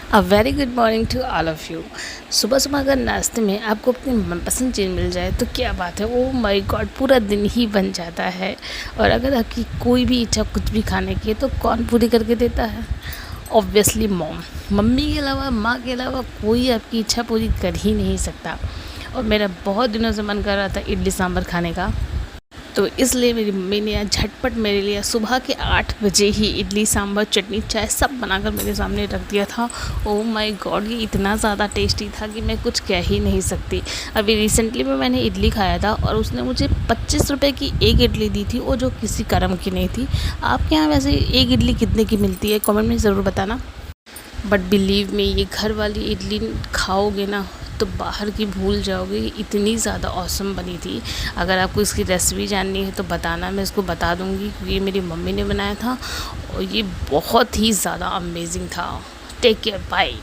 A very good morning to all of you. सुबह सुबह अगर नाश्ते में आपको अपनी मनपसंद चीज़ मिल जाए तो क्या बात है, ओह माय गॉड, पूरा दिन ही बन जाता है। और अगर आपकी कोई भी इच्छा कुछ भी खाने की है तो कौन पूरी करके देता है? Obviously mom. मम्मी के अलावा, माँ के अलावा कोई आपकी इच्छा पूरी कर ही नहीं सकता। और मेरा बहुत दिनों से मन कर रहा था इडली सांभर खाने का, तो इसलिए मेरी मम्मी ने आज झटपट मेरे लिए सुबह के 8 बजे ही इडली सांभर चटनी चाय सब बनाकर मेरे सामने रख दिया था। ओह माय गॉड, ये इतना ज़्यादा टेस्टी था कि मैं कुछ कह ही नहीं सकती। अभी रिसेंटली में मैंने इडली खाया था और उसने मुझे 25 रुपए की एक इडली दी थी, वो जो किसी कर्म की नहीं थी। आपके यहाँ वैसे एक इडली कितने की मिलती है, कमेंट में ज़रूर बताना। बट बिलीव मी, ये घर वाली इडली खाओगे ना तो बाहर की भूल जाओगे, इतनी ज़्यादा ऑसम बनी थी। अगर आपको इसकी रेसिपी जाननी है तो बताना, मैं इसको बता दूँगी, क्योंकि ये मेरी मम्मी ने बनाया था और ये बहुत ही ज़्यादा अमेजिंग था। Take care, bye.